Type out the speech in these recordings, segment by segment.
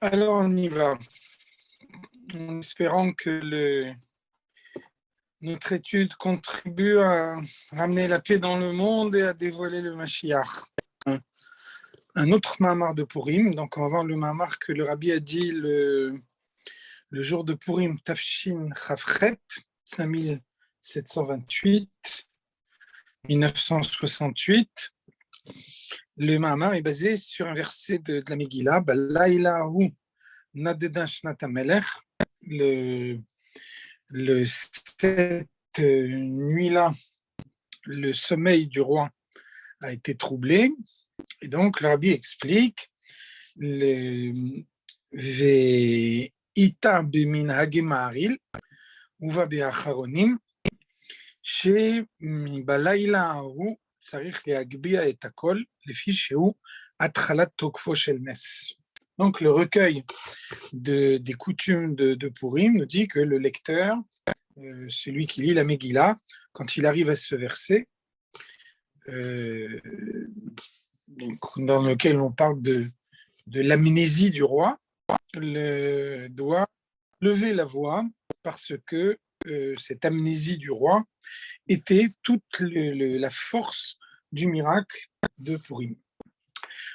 Alors on y va, en espérant que notre étude contribue à ramener la paix dans le monde et à dévoiler le Mashiach. Un autre Mahamar de Purim, donc on va voir le Mahamar que le Rabbi a dit le jour de Purim, Tafshin Chafret, 5728, 1968. Le Mahamar est basé sur un verset de la Megillah, Laïla hu nadeda shnat hamelech, cette nuit-là, le sommeil du roi a été troublé. Et donc, le Rabbi explique Ve'ita beminhage ma'aril uva be'acharonim שבלילה ההוא צריך להגביה את הכל לפי שהוא התחלת תוקפו של נס. Donc le recueil des coutumes de Purim nous dit que le lecteur, celui qui lit la Megillah, quand il arrive à ce verset, dans lequel on parle de l'amnésie du roi, doit lever la voix parce que cette amnésie du roi était toute la force du miracle de Purim.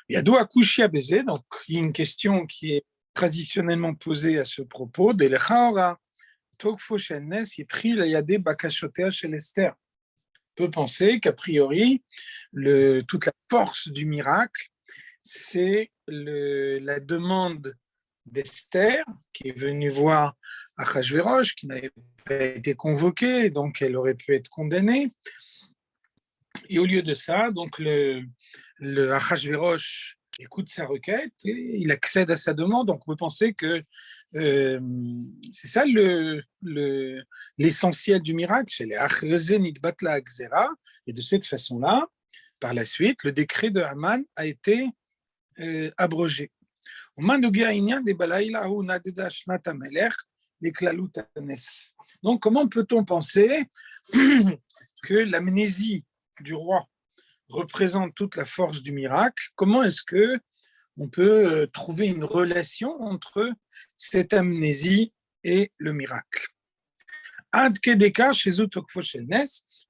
Yado Akushia Bézé, donc il y a une question qui est traditionnellement posée à ce propos, de l'Echaora, Tokfo Shelnes, Yitril Ayade Bakashotea Shel Esther. On peut penser qu'a priori, toute la force du miracle, c'est la demande d'Esther, qui est venue voir Achashverosh, qui n'avait pas été convoqué, donc elle aurait pu être condamnée. Et au lieu de ça, donc le Achashverosh écoute sa requête et il accède à sa demande. Donc on peut penser que c'est ça l'essentiel du miracle, c'est les Achrezenit Batla Gzera. Et de cette façon-là, par la suite, le décret de Haman a été abrogé. Donc, comment peut-on penser que l'amnésie du roi représente toute la force du miracle? Comment est-ce que on peut trouver une relation entre cette amnésie et le miracle?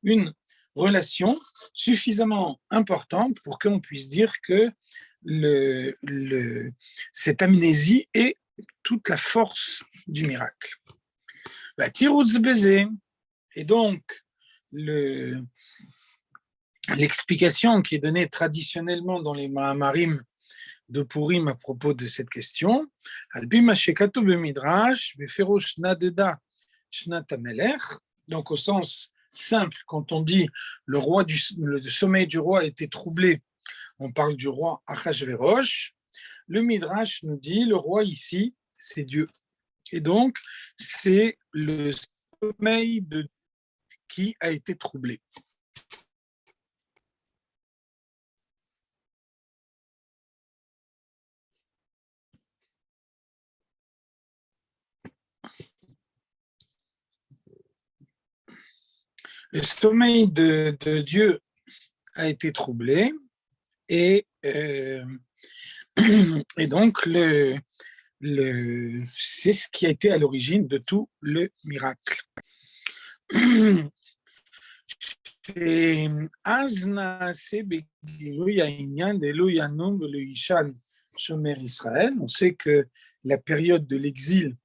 Une relation suffisamment importante pour qu'on puisse dire que cette amnésie est toute la force du miracle. Et donc, l'explication qui est donnée traditionnellement dans les Mahamarim de Purim à propos de cette question, donc au sens simple, quand on dit le sommeil du roi a été troublé, on parle du roi Achashverosh. Le Midrash nous dit le roi ici, c'est Dieu. Et donc, c'est le sommeil de Dieu qui a été troublé. Le sommeil de Dieu a été troublé et donc c'est ce qui a été à l'origine de tout le miracle. On sait que la période de l'exil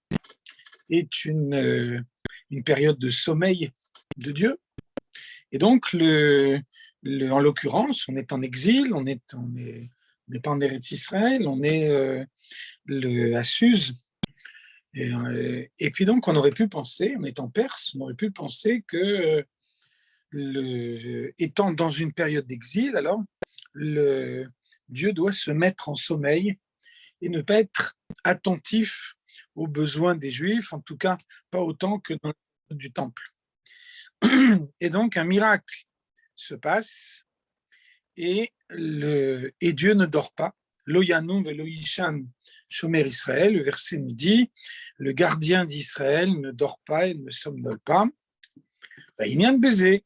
est une période de sommeil de Dieu. Et donc, en l'occurrence, on est en exil, on n'est pas en Eretz Israël, on est à Suse. Et puis donc, on aurait pu penser, on est en Perse, on aurait pu penser que étant dans une période d'exil, alors Dieu doit se mettre en sommeil et ne pas être attentif aux besoins des Juifs, en tout cas pas autant que dans du temple. Et donc un miracle se passe et Dieu ne dort pas. Lo yanum velo yishan shomer Israël, le verset nous dit, le gardien d'Israël ne dort pas et ne somnole pas. Inyan baiser.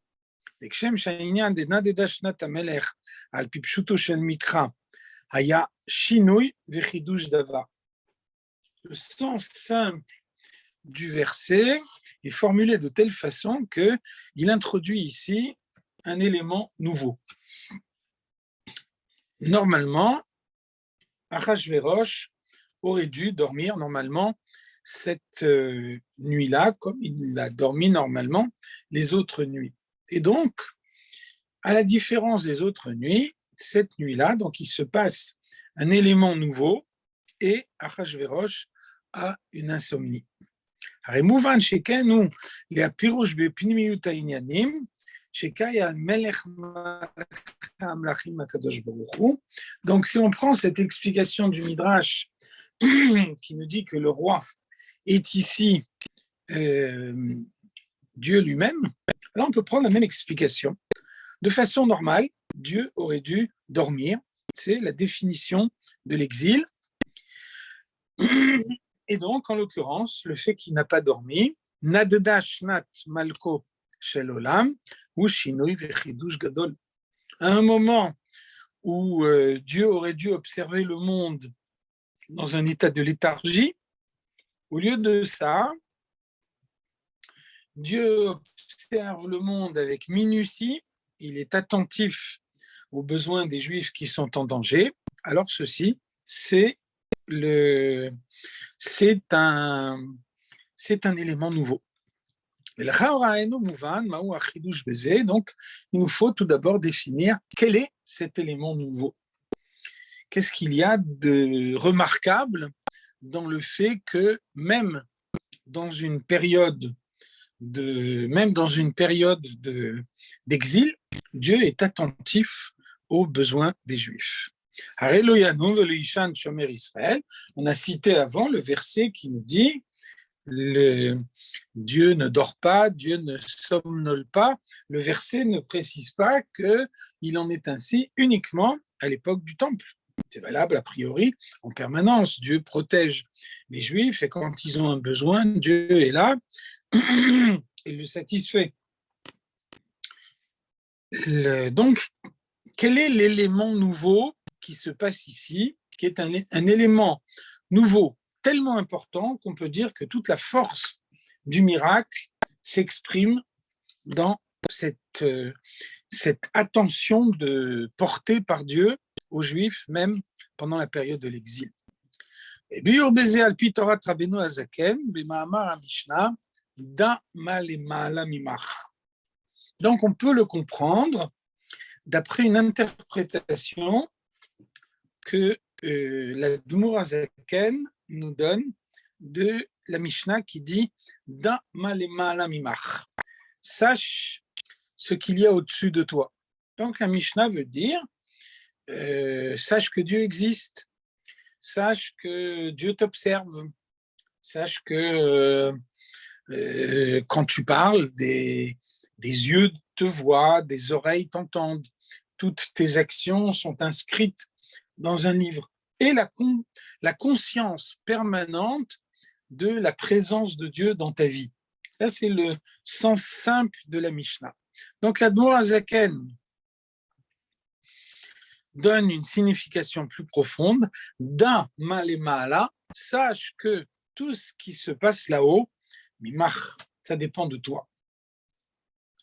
כשם שהעניין דנדדה שנת המלך על פי פשוטו של מקרא היה שינוי וחידוש דבר. le sens simple du verset est formulé de telle façon qu'il introduit ici un élément nouveau. Normalement, Achashverosh aurait dû dormir normalement cette nuit-là, comme il a dormi normalement les autres nuits. Et donc, à la différence des autres nuits, cette nuit-là, donc il se passe un élément nouveau et Achashverosh a une insomnie. הרי מובן שכן הוא להפירוש בפנימיות העניינים, שקאי על מלך המלכים הקדוש ברוך הוא. Donc si on prend cette explication du Midrash qui nous dit que le roi est ici Dieu lui-même, alors on peut prendre la même explication. De façon normale, Dieu aurait dû dormir, c'est la définition de l'exil. Et donc, en l'occurrence, le fait qu'il n'a pas dormi, Nadda Shnat Malko Shel Olam, ou Shinui Vechidush Gadol. À un moment où Dieu aurait dû observer le monde dans un état de léthargie, au lieu de ça, Dieu observe le monde avec minutie, il est attentif aux besoins des Juifs qui sont en danger. Alors ceci, c'est un élément nouveau. Donc, il nous faut tout d'abord définir quel est cet élément nouveau. Qu'est-ce qu'il y a de remarquable dans le fait que même dans une période d'exil, Dieu est attentif aux besoins des Juifs. On a cité avant le verset qui nous dit Dieu ne dort pas, Dieu ne somnole pas. Le verset ne précise pas qu'il en est ainsi uniquement à l'époque du Temple. C'est valable a priori en permanence. Dieu protège les Juifs et quand ils ont un besoin, Dieu est là et le satisfait. Donc, quel est l'élément nouveau qui se passe ici, qui est un élément nouveau tellement important qu'on peut dire que toute la force du miracle s'exprime dans cette attention portée par Dieu aux Juifs, même pendant la période de l'exil. Donc on peut le comprendre d'après une interprétation que la Dmour HaZaken nous donne de la Mishnah qui dit « Da malemala mimach » sache ce qu'il y a au-dessus de toi. Donc la Mishnah veut dire sache que Dieu existe, sache que Dieu t'observe, sache que quand tu parles, des yeux te voient, des oreilles t'entendent, toutes tes actions sont inscrites dans un livre. Et la conscience permanente de la présence de Dieu dans ta vie. Là, c'est le sens simple de la Mishnah. Donc, la Dmour HaZaken donne une signification plus profonde. Da malemala, sache que tout ce qui se passe là-haut, mimach, ça dépend de toi.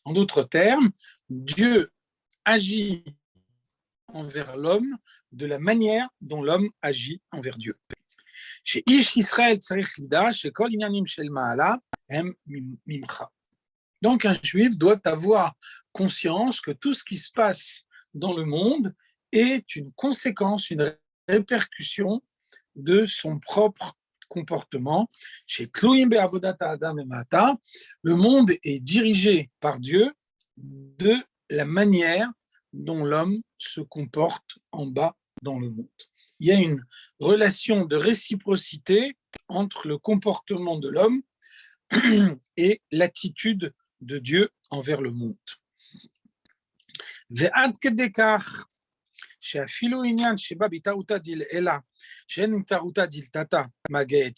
En d'autres termes, Dieu agit envers l'homme de la manière dont l'homme agit envers Dieu. Chez Ish Israël tzarich lida, chez Kol inyanim shel ma'ala, hem mimcha. Donc un juif doit avoir conscience que tout ce qui se passe dans le monde est une conséquence, une répercussion de son propre comportement. Chez Tluim be'avodata adam emata, le monde est dirigé par Dieu de la manière dont l'homme se comporte en bas dans le monde. Il y a une relation de réciprocité entre le comportement de l'homme et l'attitude de Dieu envers le monde. ועד כדי כך שאפילו עניין שבא בטעותה דלעילה שאין טעותה דלתתה מגעת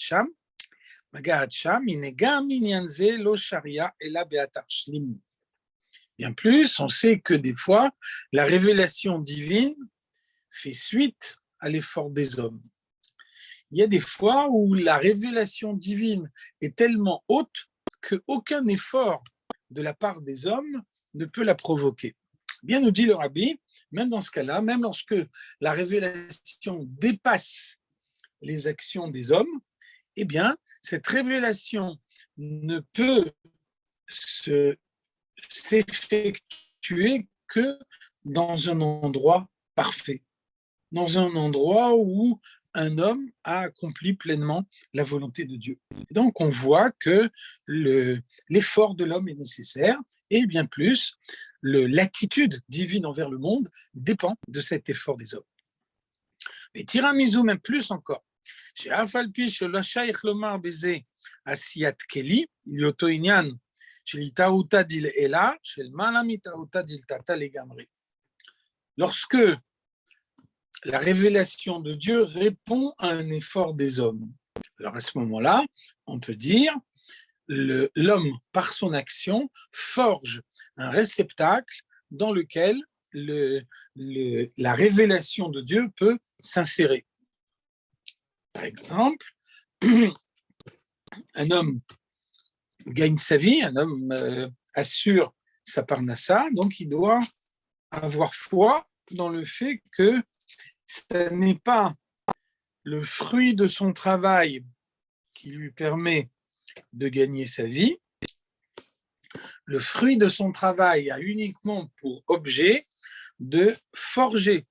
שם, הנה גם עניין זה לא שריה אלא באתר שלימות. Bien plus, on sait que des fois, la révélation divine fait suite à l'effort des hommes. il y a des fois où la révélation divine est tellement haute qu'aucun effort de la part des hommes ne peut la provoquer. Bien nous dit le Rabbi, même dans ce cas-là, même lorsque la révélation dépasse les actions des hommes, eh bien, cette révélation ne peut s'effectuer que dans un endroit parfait, dans un endroit où un homme a accompli pleinement la volonté de Dieu. Donc, on voit que l'effort de l'homme est nécessaire et bien plus, l'attitude divine envers le monde dépend de cet effort des hommes. Et tiramisu, même plus encore. שאף על פי שלא שייך לומר בזה עשיית כלי, לאותו עניין של התערותא דלעילא, של מעלה מתערותא דלתתא לגמרי. Lorsque la révélation de Dieu répond à un effort des hommes, alors à ce moment-là, on peut dire l'homme, par son action, forge un réceptacle dans lequel la révélation de Dieu peut s'insérer. Par exemple, un homme gagne sa vie, un homme assure sa parnassa, donc il doit avoir foi dans le fait que ce n'est pas le fruit de son travail qui lui permet de gagner sa vie. Le fruit de son travail a uniquement pour objet de forger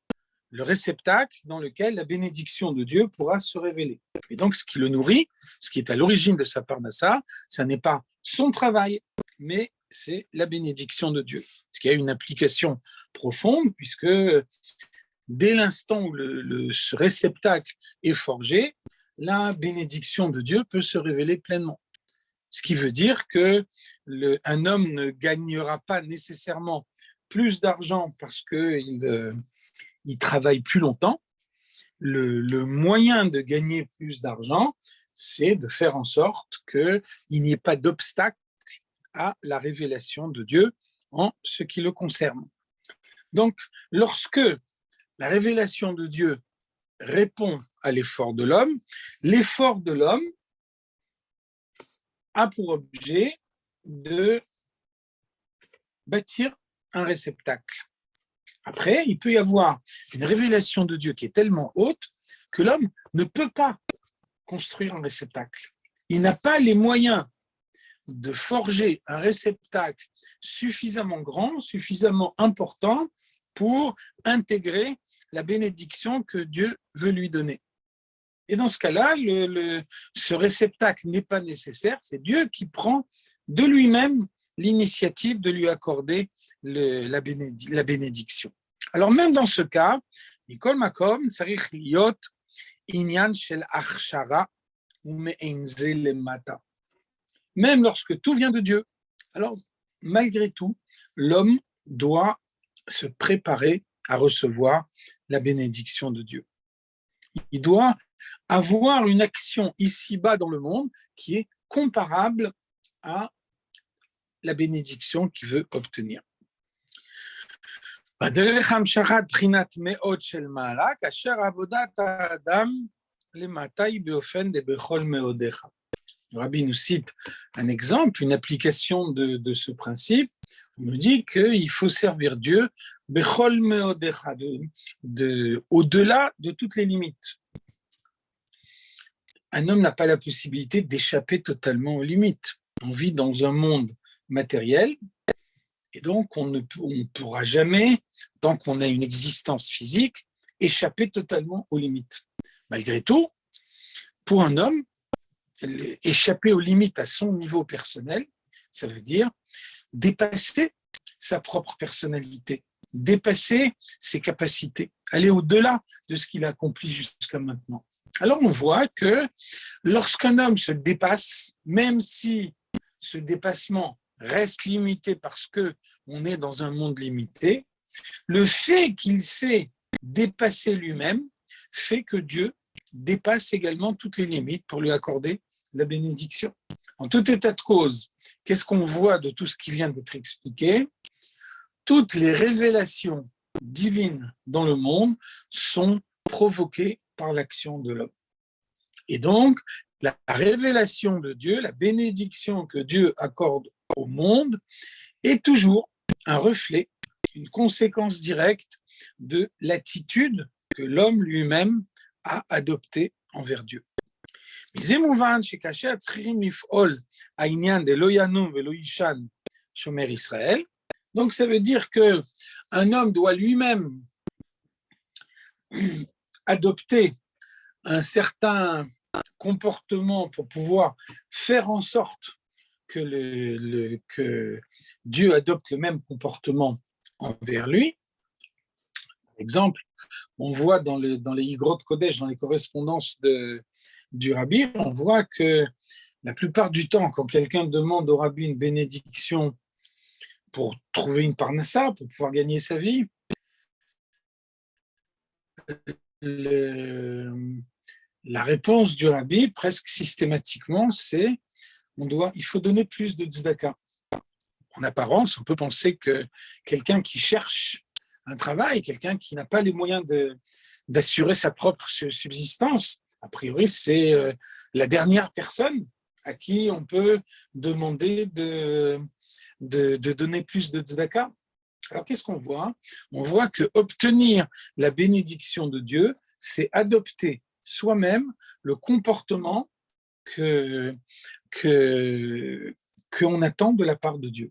le réceptacle dans lequel la bénédiction de Dieu pourra se révéler. Et donc, ce qui le nourrit, ce qui est à l'origine de sa parnassa, ce n'est pas son travail, mais c'est la bénédiction de Dieu. Ce qui a une application profonde, puisque dès l'instant où ce réceptacle est forgé, la bénédiction de Dieu peut se révéler pleinement. Ce qui veut dire qu'un homme ne gagnera pas nécessairement plus d'argent parce qu'il travaille plus longtemps. Le moyen de gagner plus d'argent, c'est de faire en sorte qu'il n'y ait pas d'obstacle à la révélation de Dieu en ce qui le concerne. Donc, lorsque la révélation de Dieu répond à l'effort de l'homme a pour objet de bâtir un réceptacle. Après, il peut y avoir une révélation de Dieu qui est tellement haute que l'homme ne peut pas construire un réceptacle. Il n'a pas les moyens de forger un réceptacle suffisamment grand, suffisamment important pour intégrer la bénédiction que Dieu veut lui donner. Et dans ce cas-là, ce réceptacle n'est pas nécessaire, c'est Dieu qui prend de lui-même l'initiative de lui accorder la bénédiction. Alors même dans ce cas, Mikol Makom Tsarich Liot Inyan Shel Achshara Ume'enze Lemata. Même lorsque tout vient de Dieu, alors malgré tout, l'homme doit se préparer à recevoir la bénédiction de Dieu. Il doit avoir une action ici-bas dans le monde qui est comparable à la bénédiction qu'il veut obtenir. בדרך המשכת בחינת מאוד של מעלה, כאשר עבודת האדם למטה היא באופן דבכל מאודיך. Le Rabbi nous cite un exemple, une application de ce principe. On nous dit qu'il faut servir Dieu bechol meodecha, au-delà de toutes les limites. Un homme n'a pas la possibilité d'échapper totalement aux limites. On vit dans un monde matériel et donc on ne pourra jamais, tant qu'on a une existence physique, échapper totalement aux limites. Malgré tout, pour un homme, échapper aux limites à son niveau personnel, ça veut dire dépasser sa propre personnalité, dépasser ses capacités, aller au-delà de ce qu'il a accompli jusqu'à maintenant. Alors on voit que lorsqu'un homme se dépasse, même si ce dépassement reste limité parce qu'on est dans un monde limité, le fait qu'il s'est dépassé lui-même fait que Dieu dépasse également toutes les limites pour lui accorder la bénédiction. En tout état de cause, qu'est-ce qu'on voit de tout ce qui vient d'être expliqué? Toutes les révélations divines dans le monde sont provoquées par l'action de l'homme. Et donc, la révélation de Dieu, la bénédiction que Dieu accorde au monde, est toujours un reflet, une conséquence directe de l'attitude que l'homme lui-même a adoptée envers Dieu. מזה מובן שכאשר צריכים לפעול העניין דלא ינום ולא יישן שומר ישראל, donc ça veut dire que un homme doit lui-même adopter un certain comportement pour pouvoir faire en sorte que Dieu adopte le même comportement envers lui. Par exemple, on voit dans les Igrot Kodesh, dans les correspondances du Rabbi, on voit que la plupart du temps, quand quelqu'un demande au Rabbi une bénédiction pour trouver une parnassa, pour pouvoir gagner sa vie, la réponse du Rabbi, presque systématiquement, c'est il faut donner plus de tzedaka. En apparence, on peut penser que quelqu'un qui cherche un travail, quelqu'un qui n'a pas les moyens d'assurer sa propre subsistance, a priori, c'est la dernière personne à qui on peut demander de donner plus de tzedaka. Alors, qu'est-ce qu'on voit? On voit que obtenir la bénédiction de Dieu, c'est adopter soi-même le comportement qu'on attend de la part de Dieu.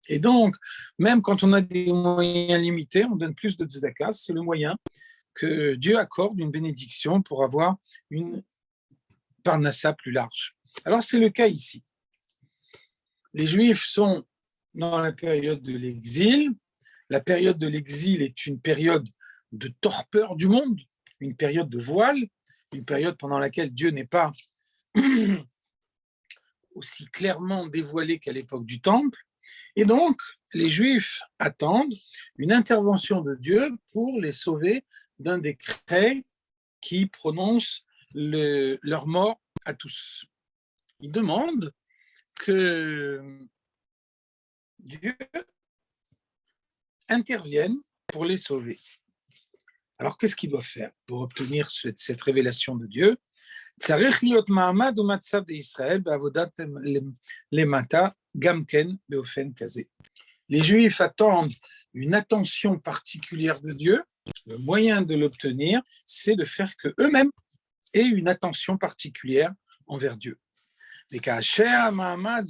Et donc, même quand on a des moyens limités, on donne plus de tzedaka, c'est le moyen que Dieu accorde une bénédiction pour avoir une parnassa plus large. Alors, c'est le cas ici. Les Juifs sont dans la période de l'exil. La période de l'exil est une période de torpeur du monde, une période de voile, une période pendant laquelle Dieu n'est pas aussi clairement dévoilé qu'à l'époque du Temple. Et donc, les Juifs attendent une intervention de Dieu pour les sauver d'un décret qui prononce leur mort à tous. Ils demandent que Dieu intervienne pour les sauver. Alors, qu'est-ce qu'ils doivent faire pour obtenir cette révélation de Dieu? צריך להיות מעמד ומצב בישראל בעבודת למטה גם כן באופן כזה. Les Juifs attendent une attention particulière de Dieu. Le moyen de l'obtenir, c'est de faire que eux-mêmes aient une attention particulière envers Dieu. וכאשר המעמד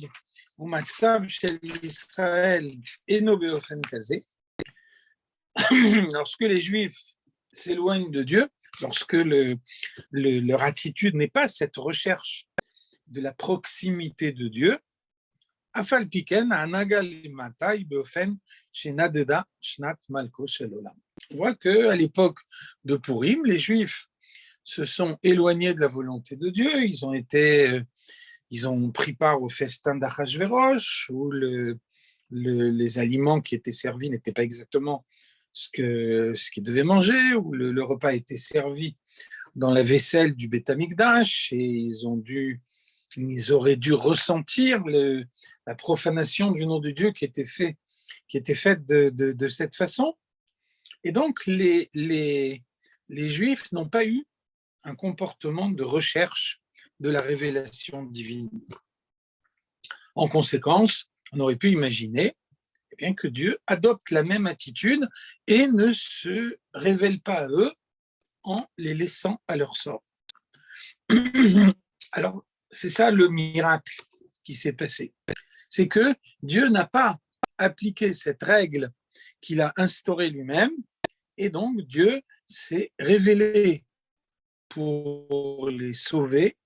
ומצב של ישראל אינו באופן כזה, lorsque les Juifs s'éloignent de Dieu, lorsque leur attitude n'est pas cette recherche de la proximité de Dieu, on voit qu'à l'époque de Purim, les Juifs se sont éloignés de la volonté de Dieu, ils ont pris part au festin d'Achashverosh, où les aliments qui étaient servis n'étaient pas exactement ce qu'ils devaient manger, où le repas était servi dans la vaisselle du Beth Amikdash, et ils auraient dû ressentir la profanation du nom de Dieu qui était faite de cette façon. Et donc, les Juifs n'ont pas eu un comportement de recherche de la révélation divine. En conséquence, on aurait pu imaginer bien que Dieu adopte la même attitude et ne se révèle pas à eux en les laissant à leur sort. Alors, c'est ça le miracle qui s'est passé. C'est que Dieu n'a pas appliqué cette règle qu'il a instaurée lui-même, et donc Dieu s'est révélé pour les sauver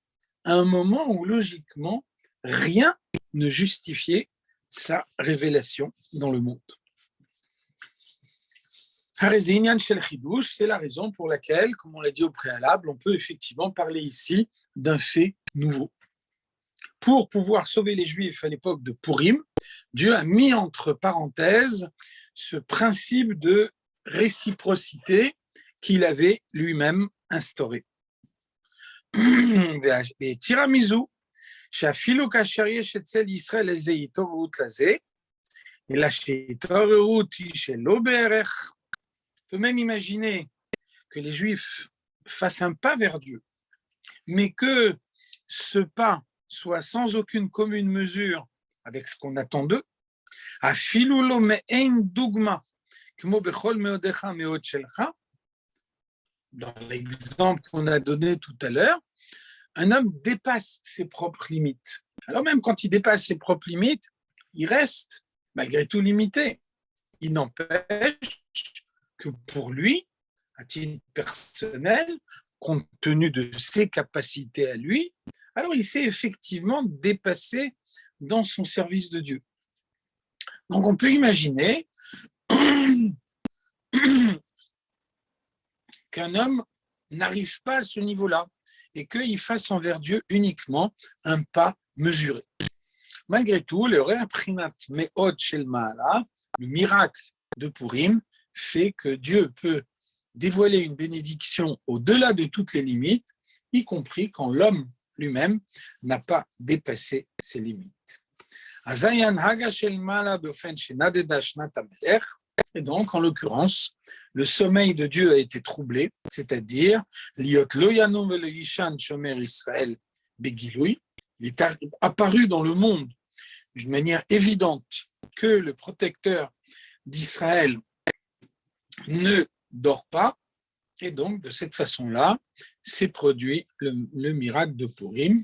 à un moment où, logiquement, rien ne justifiait sa révélation dans le monde. C'est la raison pour laquelle, comme on l'a dit au préalable, on peut effectivement parler ici d'un fait nouveau. Pour pouvoir sauver les Juifs à l'époque de Purim, Dieu a mis entre parenthèses ce principe de réciprocité qu'il avait lui-même instauré. Et tiramisu, שאפילו כאשר יש אצל ישראל איזו התעוררות לזה, אלא שהתעוררות היא שלא בערך, on peut même imaginer que les Juifs fassent un pas vers Dieu, mais que ce pas soit sans aucune commune mesure avec ce qu'on attend d'eux, dans l'exemple qu'on a donné tout à l'heure, un homme dépasse ses propres limites. Alors même quand il dépasse ses propres limites, il reste malgré tout limité. Il n'empêche que pour lui, à titre personnel, compte tenu de ses capacités à lui, alors il s'est effectivement dépassé dans son service de Dieu. Donc on peut imaginer qu'un homme n'arrive pas à ce niveau-là et qu'il fasse envers Dieu uniquement un pas mesuré. Malgré tout, le Re'aprinat Me'od Shel Ma'ala, le miracle de Purim, fait que Dieu peut dévoiler une bénédiction au-delà de toutes les limites, y compris quand l'homme lui-même n'a pas dépassé ses limites. Et donc, en l'occurrence, le sommeil de Dieu a été troublé, c'est-à-dire Liot lo yanum velo yishan shomer Israël begiloui. Il est apparu dans le monde d'une manière évidente que le protecteur d'Israël ne dort pas, et donc de cette façon-là s'est produit le miracle de Purim.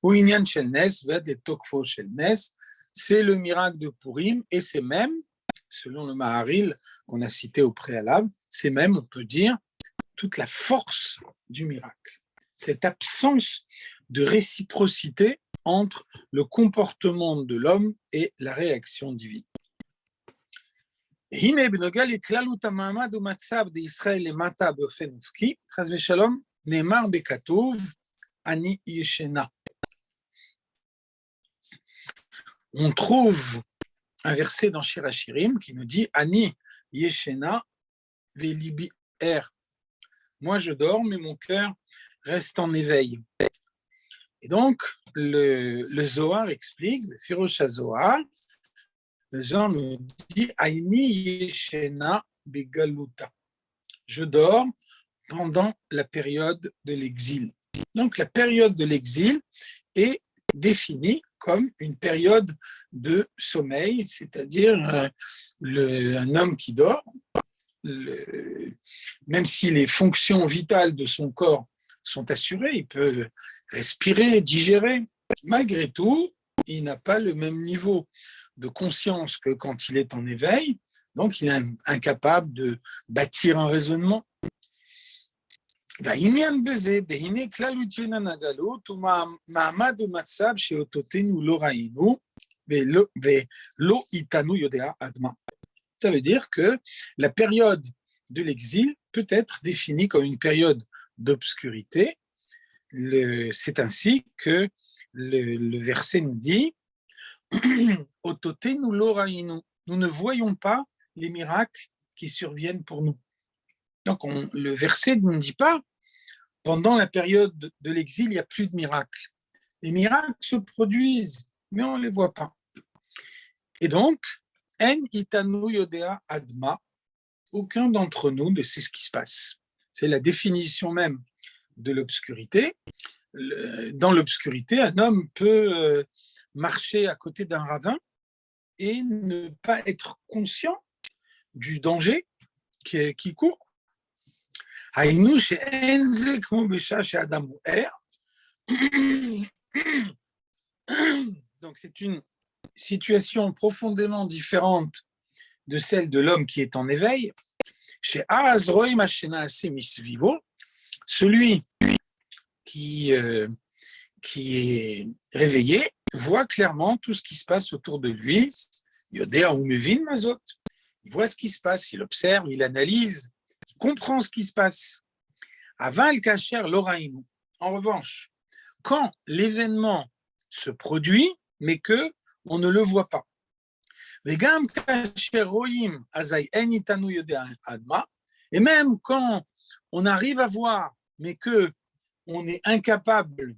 Ou Inyan Shel Nes ved et Tokfo Shel Nes, c'est le miracle de Purim, et c'est même, selon le Maharil qu'on a cité au préalable, c'est même, on peut dire, toute la force du miracle. Cette absence de réciprocité entre le comportement de l'homme et la réaction divine. הנה בנוגע לכללות המעמד ומצב דישראל למטה באופן אופקי, חס ושלום, נאמר בכתוב, אני ישנה. On trouve un verset dans Shir HaShirim qui nous dit Ani yeshena velibi er. Moi je dors, mais mon cœur reste en éveil. Et donc, le Zohar explique, le Firosh HaZohar, le Zohar nous dit Aini yeshena begaluta. Je dors pendant la période de l'exil. Donc, la période de l'exil est définie comme une période de sommeil, c'est-à-dire un homme qui dort, même si les fonctions vitales de son corps sont assurées, il peut respirer, digérer, malgré tout, il n'a pas le même niveau de conscience que quand il est en éveil, donc il est incapable de bâtir un raisonnement. והעניין בזה, והנה כלל וציון הנגלות הוא מעמד ומצב שאותותינו לא ראינו ולא איתנו יודע עד מה. Ça veut dire que la période de l'exil peut être définie comme une période d'obscurité. C'est ainsi que le verset nous dit ototenu lo raïnu. Nous ne voyons pas les miracles qui surviennent pour nous. Donc, le verset ne dit pas pendant la période de l'exil, il n'y a plus de miracles. Les miracles se produisent, mais on ne les voit pas. Et donc, en itanu yodea adma, aucun d'entre nous ne sait ce qui se passe. C'est la définition même de l'obscurité. Dans l'obscurité, un homme peut marcher à côté d'un ravin et ne pas être conscient du danger qui court. Donc c'est une situation profondément différente de celle de l'homme qui est en éveil. Chez celui qui est réveillé voit clairement tout ce qui se passe autour de lui. Il voit ce qui se passe, il observe, il analyse, il comprend ce qui se passe. Aval kacher l'oraïm. En revanche, quand l'événement se produit, mais que on ne le voit pas. Et même quand on arrive à voir, mais que on est incapable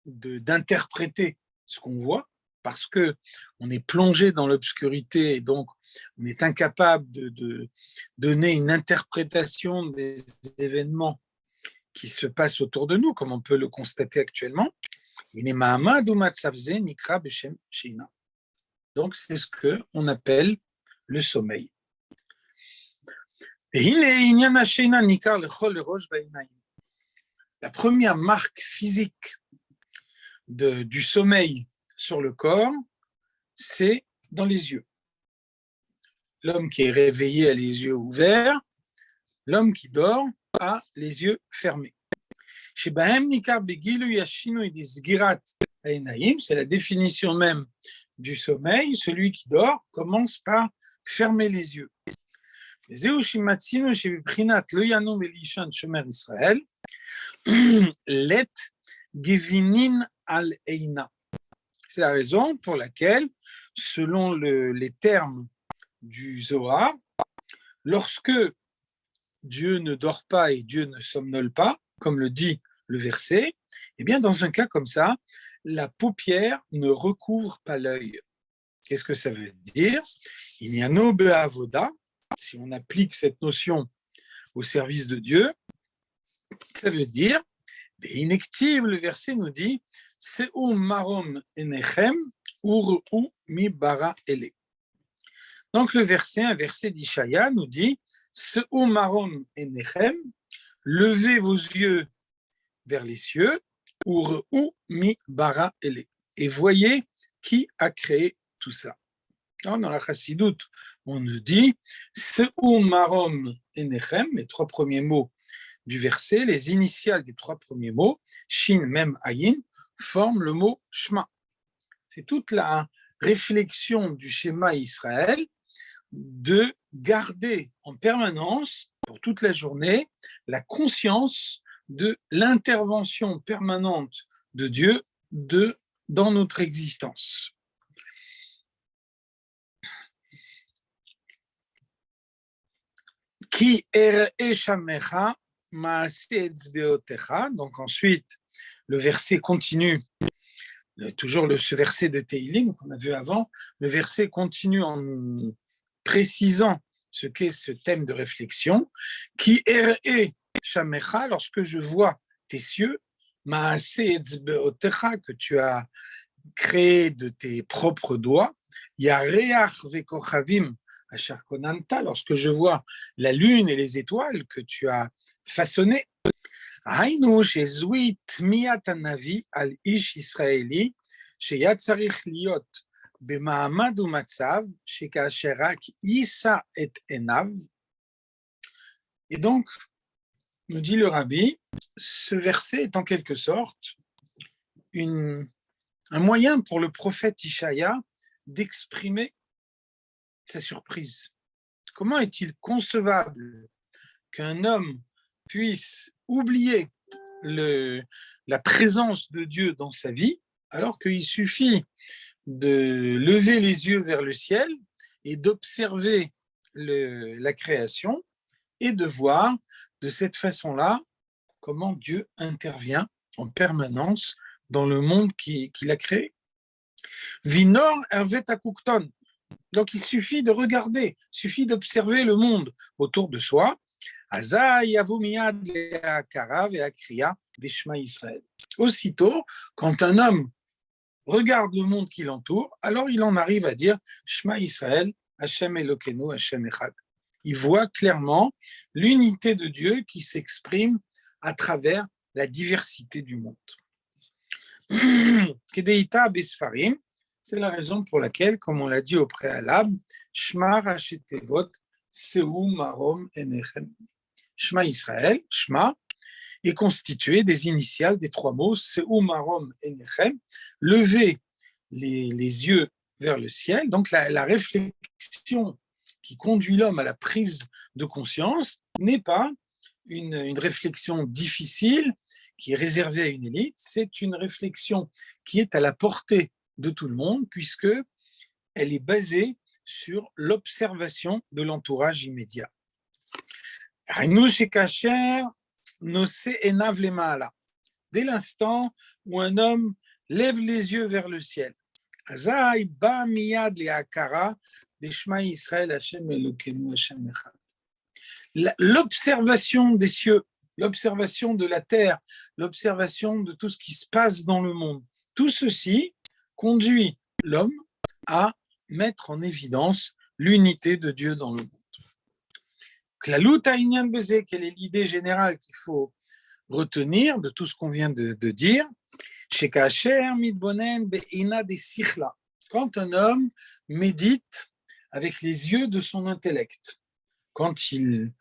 d'interpréter ce qu'on voit, parce que on est plongé dans l'obscurité et donc on est incapable de donner une interprétation des événements qui se passe autour de nous, comme on peut le constater actuellement. Donc, c'est ce qu'on appelle le sommeil. La première marque physique du sommeil sur le corps, c'est dans les yeux. L'homme qui est réveillé a les yeux ouverts, l'homme qui dort a les yeux fermés. C'est la définition même du sommeil. Celui qui dort commence par fermer les yeux. C'est la raison pour laquelle, selon les termes du Zohar, lorsque Dieu ne dort pas et Dieu ne somnole pas, comme le dit le verset, eh bien dans un cas comme ça, la paupière ne recouvre pas l'œil. Qu'est-ce que ça veut dire? Il y a no be'avoda, si on applique cette notion au service de Dieu, ça veut dire, inactive, le verset nous dit, Seu marom enechem ur'u mi bara ele. Donc le verset, un verset d'Ishaïa nous dit, Seu marom enechem, levez vos yeux vers les cieux, ur'u mi bara ele, et voyez qui a créé tout ça. Dans la Chassidoute, on nous dit Seu marom enechem, les trois premiers mots du verset, les initiales des trois premiers mots, Shin, Mem, Ayin, forment le mot Shema. C'est toute la réflexion du schéma Israël de garder en permanence, pour toute la journée, la conscience de l'intervention permanente de Dieu dans notre existence. Ki ere'eshamecha ma'ase etzbeotecha. Donc ensuite, le verset continue, toujours ce verset de Teilim qu'on a vu avant, le verset continue en précisant ce qu'est ce thème de réflexion. Ki ere'eshamecha, lorsque je vois tes cieux, ma'ase etzbeotecha, que tu as créé de tes propres doigts, yareach ve'kochavim, lorsque je vois la lune et les étoiles que tu as façonnées, donc et donc, nous dit le Rabbi, ce verset est en quelque sorte un moyen pour le prophète Ishaïa d'exprimer sa surprise. Comment est-il concevable qu'un homme puisse oublier la présence de Dieu dans sa vie, alors qu'il suffit de lever les yeux vers le ciel et d'observer la création et de voir de cette façon-là comment Dieu intervient en permanence dans le monde qu'il a créé. Vinor ervet akukton. Donc, il suffit de regarder, il suffit d'observer le monde autour de soi. Aussitôt, quand un homme regarde le monde qui l'entoure, alors il en arrive à dire Shema Israël, Hashem Elokeinu, Hashem Echad. Il voit clairement l'unité de Dieu qui s'exprime à travers la diversité du monde. Kedeita Besfarim. C'est la raison pour laquelle, comme on l'a dit au préalable, Shema Rashi Tevot, Seu Marom Enechem. Shema Israël, Shema, est constitué des initiales des trois mots Seu Marom Enechem, lever les yeux vers le ciel. Donc la réflexion qui conduit l'homme à la prise de conscience n'est pas une réflexion difficile qui est réservée à une élite, c'est une réflexion qui est à la portée de tout le monde, puisque elle est basée sur l'observation de l'entourage immédiat. Dès l'instant où un homme lève les yeux vers le ciel, l'observation des cieux, l'observation de la terre, l'observation de tout ce qui se passe dans le monde. Tout ceci conduit l'homme à mettre en évidence l'unité de Dieu dans le monde. Quelle est l'idée générale qu'il faut retenir de tout ce qu'on vient de dire? Quand un homme médite avec les yeux de son intellect, quand il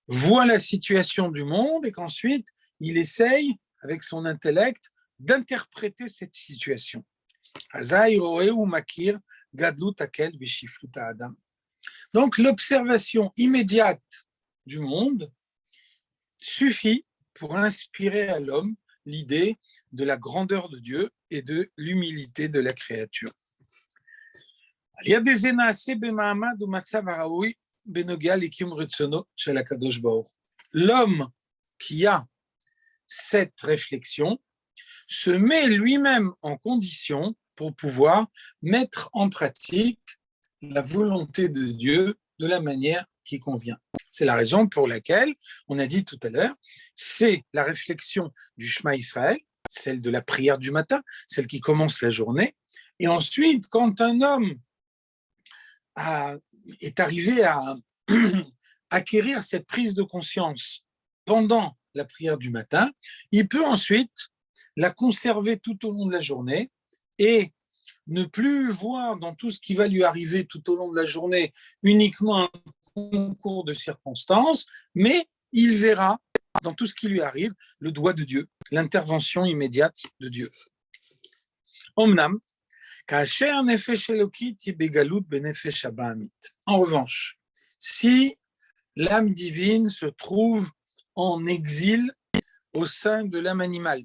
voit la situation du monde et qu'ensuite il essaye avec son intellect d'interpréter cette situation. Donc l'observation immédiate du monde suffit pour inspirer à l'homme l'idée de la grandeur de Dieu et de l'humilité de la créature. Il y a des l'homme qui a cette réflexion se met lui-même en condition pour pouvoir mettre en pratique la volonté de Dieu de la manière qui convient. C'est la raison pour laquelle, on a dit tout à l'heure, c'est la réflexion du Shema Israël, celle de la prière du matin, celle qui commence la journée. Et ensuite, quand un homme est arrivé à acquérir cette prise de conscience pendant la prière du matin, il peut ensuite la conserver tout au long de la journée et ne plus voir dans tout ce qui va lui arriver tout au long de la journée uniquement un concours de circonstances, mais il verra dans tout ce qui lui arrive le doigt de Dieu, l'intervention immédiate de Dieu. Omnam, en revanche, si l'âme divine se trouve en exil au sein de l'âme animale,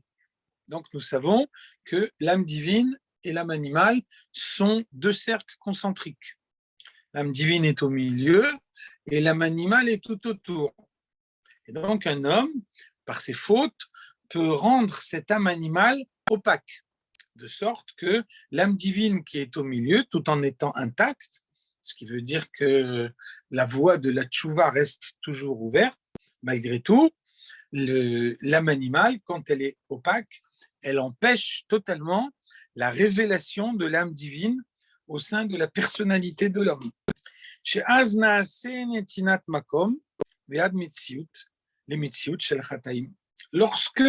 donc nous savons que l'âme divine et l'âme animale sont deux cercles concentriques. L'âme divine est au milieu et l'âme animale est tout autour. Et donc un homme, par ses fautes, peut rendre cette âme animale opaque, de sorte que l'âme divine qui est au milieu, tout en étant intacte, ce qui veut dire que la voie de la tchouva reste toujours ouverte, malgré tout, l'âme animale, quand elle est opaque, elle empêche totalement la révélation de l'âme divine au sein de la personnalité de l'homme. Lorsque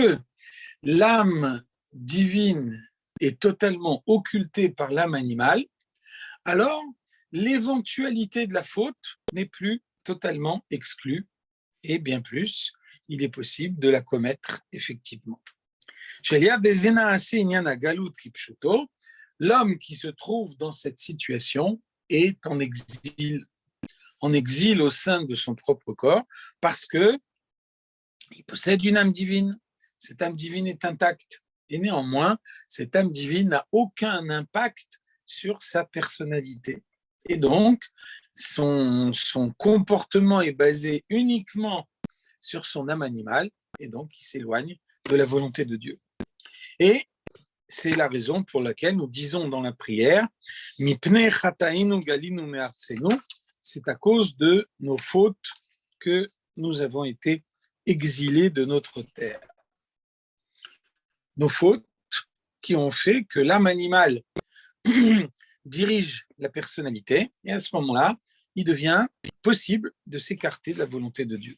l'âme divine est totalement occultée par l'âme animale, alors l'éventualité de la faute n'est plus totalement exclue et bien plus, il est possible de la commettre effectivement. L'homme qui se trouve dans cette situation est en exil au sein de son propre corps, parce que il possède une âme divine. Cette âme divine est intacte. Et néanmoins, cette âme divine n'a aucun impact sur sa personnalité. Et donc, son comportement est basé uniquement sur son âme animale, et donc il s'éloigne de la volonté de Dieu. Et c'est la raison pour laquelle nous disons dans la prière, c'est à cause de nos fautes que nous avons été exilés de notre terre. Nos fautes qui ont fait que l'âme animale dirige la personnalité, et à ce moment-là, il devient possible de s'écarter de la volonté de Dieu.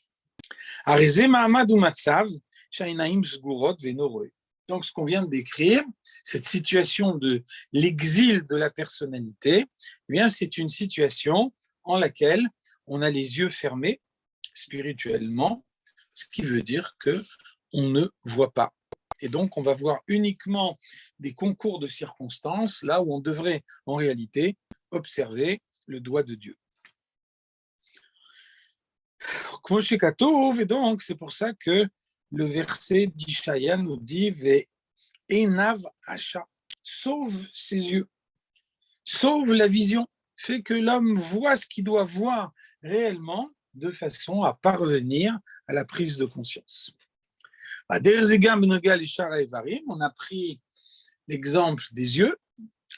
Donc, ce qu'on vient de décrire, cette situation de l'exil de la personnalité, eh bien, c'est une situation en laquelle on a les yeux fermés spirituellement, ce qui veut dire qu'on ne voit pas. Et donc, on va voir uniquement des concours de circonstances, là où on devrait, en réalité, observer le doigt de Dieu. Et donc, c'est pour ça que le verset d'Ishaïa nous dit « Ve'enav asha » sauve ses yeux, sauve la vision, fait que l'homme voit ce qu'il doit voir réellement de façon à parvenir à la prise de conscience. On a pris l'exemple des yeux,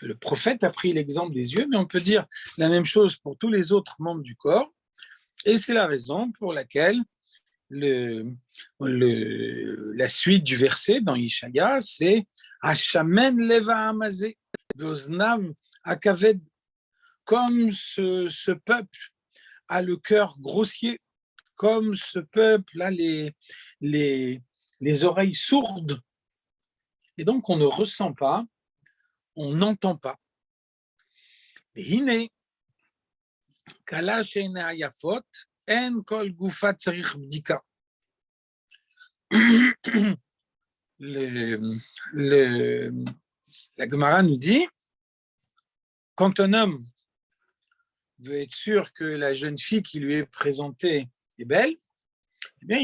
le prophète a pris l'exemple des yeux, mais on peut dire la même chose pour tous les autres membres du corps, et c'est la raison pour laquelle la suite du verset dans Ishaïa, c'est Hashamen leva amazé, veoznav akaved, comme ce peuple a le cœur grossier, comme ce peuple a les oreilles sourdes, et donc on ne ressent pas, on n'entend pas. Hine, kala she'ene ayafot, en kol gufa tzarich bdika. La Gemara nous dit, quand un homme veut être sûr que la jeune fille qui lui est présentée est belle, eh bien,